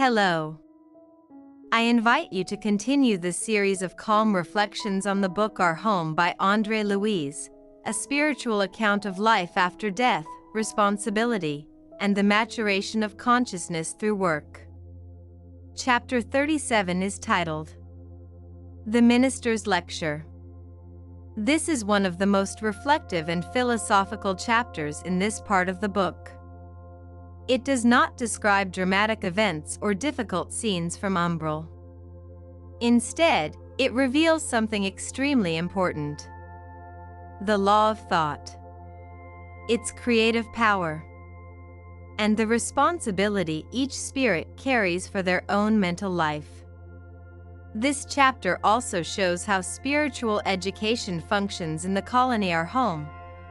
Hello. I invite you to continue this series of calm reflections on the book Our Home by André Luiz, a spiritual account of life after death, responsibility, and the maturation of consciousness through work. Chapter 37 is titled, The Minister's Lecture. This is one of the most reflective and philosophical chapters in this part of the book. It does not describe dramatic events or difficult scenes from Umbral. Instead, it reveals something extremely important: the law of thought, its creative power, and the responsibility each spirit carries for their own mental life. This chapter also shows how spiritual education functions in the colony Our Home,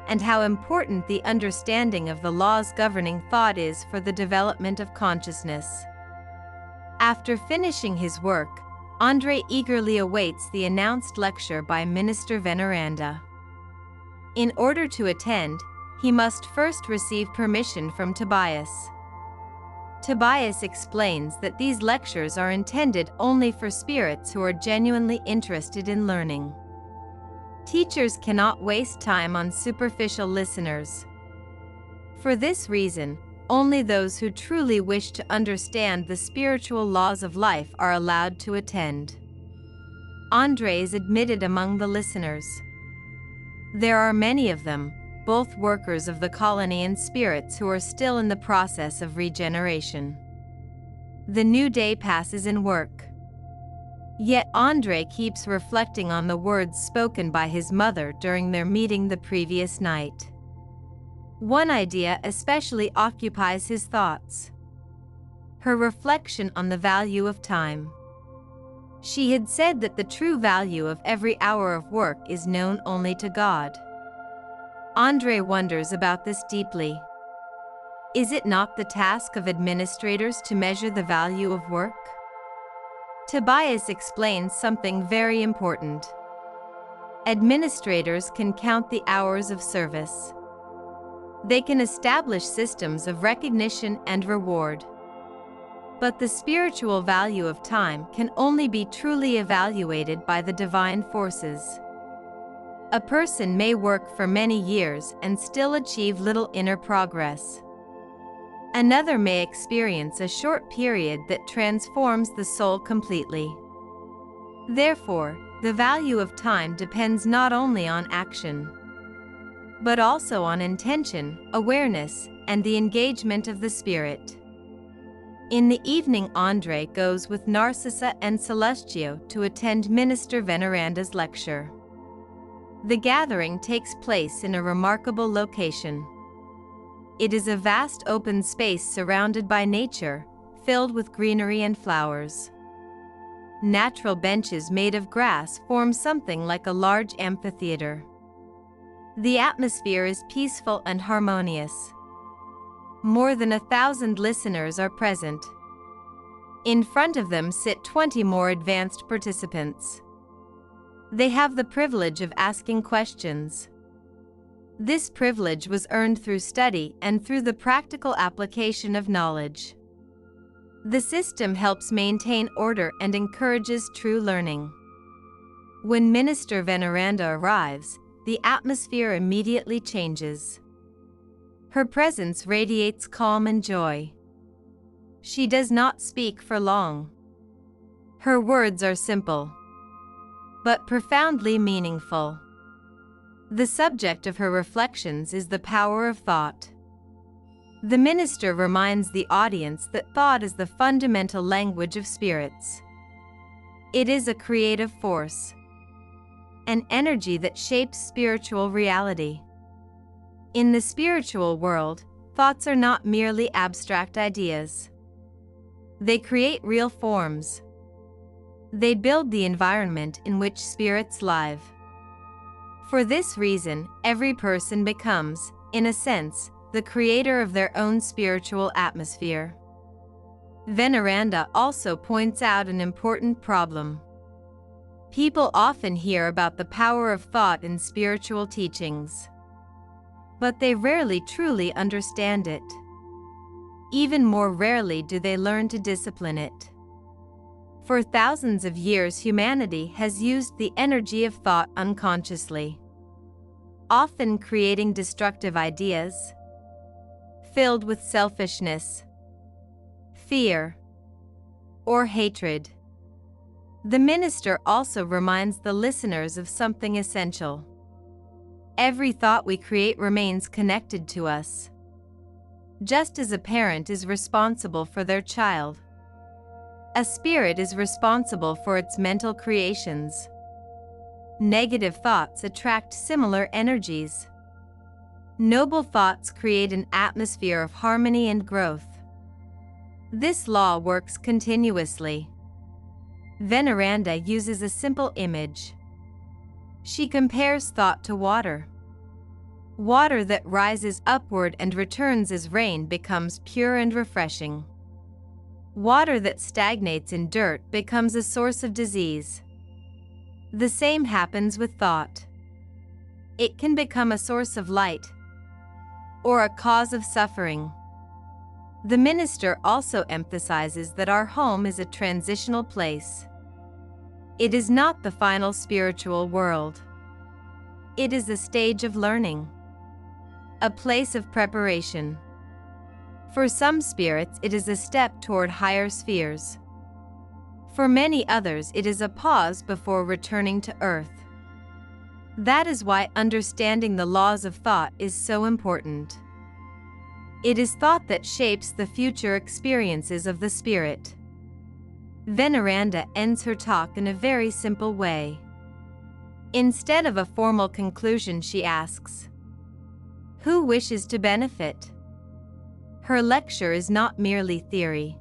and how important the understanding of the laws governing thought is for the development of consciousness. After finishing his work, André eagerly awaits the announced lecture by Minister Veneranda. In order to attend, he must first receive permission from Tobias. Tobias explains that these lectures are intended only for spirits who are genuinely interested in learning. Teachers cannot waste time on superficial listeners. For this reason, only those who truly wish to understand the spiritual laws of life are allowed to attend. André is admitted among the listeners. There are many of them, both workers of the colony and spirits who are still in the process of regeneration. The new day passes in work. Yet André keeps reflecting on the words spoken by his mother during their meeting the previous night. One idea especially occupies his thoughts: her reflection on the value of time. She had said that the true value of every hour of work is known only to God. André wonders about this deeply. Is it not the task of administrators to measure the value of work? Tobias explains something very important. Administrators can count the hours of service. They can establish systems of recognition and reward. But the spiritual value of time can only be truly evaluated by the divine forces. A person may work for many years and still achieve little inner progress. Another may experience a short period that transforms the soul completely. Therefore, the value of time depends not only on action, but also on intention, awareness, and the engagement of the spirit. In the evening, André goes with Narcissa and Celestio to attend Minister Veneranda's lecture. The gathering takes place in a remarkable location. It is a vast open space surrounded by nature, filled with greenery and flowers. Natural benches made of grass form something like a large amphitheater. The atmosphere is peaceful and harmonious. More than 1,000 listeners are present. In front of them sit 20 more advanced participants. They have the privilege of asking questions. This privilege was earned through study and through the practical application of knowledge. The system helps maintain order and encourages true learning. When Minister Veneranda arrives, the atmosphere immediately changes. Her presence radiates calm and joy. She does not speak for long. Her words are simple, but profoundly meaningful. The subject of her reflections is the power of thought. The minister reminds the audience that thought is the fundamental language of spirits. It is a creative force, an energy that shapes spiritual reality. In the spiritual world, thoughts are not merely abstract ideas. They create real forms. They build the environment in which spirits live. For this reason, every person becomes, in a sense, the creator of their own spiritual atmosphere. Veneranda also points out an important problem. People often hear about the power of thought in spiritual teachings, but they rarely truly understand it. even more rarely do they learn to discipline it. For thousands of years, humanity has used the energy of thought unconsciously, often creating destructive ideas filled with selfishness, fear, or hatred. The minister also reminds the listeners of something essential. Every thought we create remains connected to us. Just as a parent is responsible for their child, a spirit is responsible for its mental creations. Negative thoughts attract similar energies. Noble thoughts create an atmosphere of harmony and growth. This law works continuously. Veneranda uses a simple image. She compares thought to water. Water that rises upward and returns as rain becomes pure and refreshing. Water that stagnates in dirt becomes a source of disease. The same happens with thought. It can become a source of light or a cause of suffering. The minister also emphasizes that our home is a transitional place. It is not the final spiritual world. It is a stage of learning, a place of preparation. For some spirits, it is a step toward higher spheres. For many others, it is a pause before returning to earth. That is why understanding the laws of thought is so important. It is thought that shapes the future experiences of the spirit. Veneranda ends her talk in a very simple way. Instead of a formal conclusion, she asks, "Who wishes to benefit?" Her lecture is not merely theory.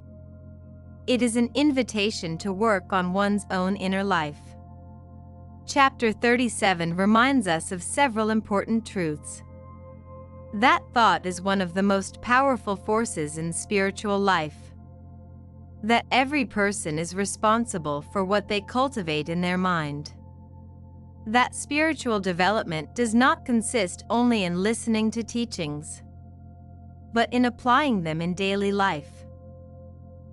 It is an invitation to work on one's own inner life. Chapter 37 reminds us of several important truths. That thought is one of the most powerful forces in spiritual life. That every person is responsible for what they cultivate in their mind. That spiritual development does not consist only in listening to teachings, but in applying them in daily life.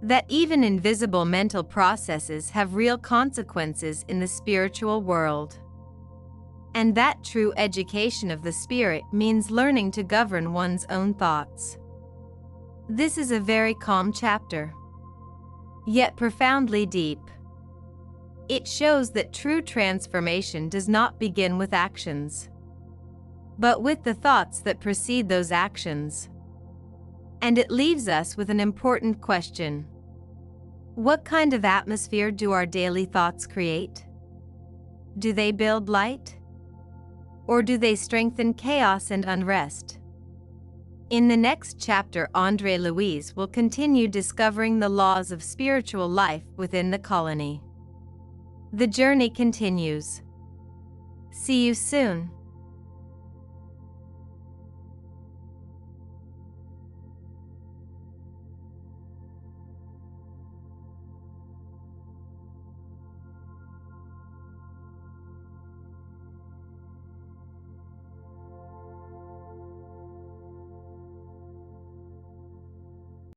That even invisible mental processes have real consequences in the spiritual world. And that true education of the spirit means learning to govern one's own thoughts. This is a very calm chapter, yet profoundly deep. It shows that true transformation does not begin with actions, but with the thoughts that precede those actions. And it leaves us with an important question. What kind of atmosphere do our daily thoughts create? Do they build light? Or do they strengthen chaos and unrest? In the next chapter, André Luiz will continue discovering the laws of spiritual life within the colony. The journey continues. See you soon.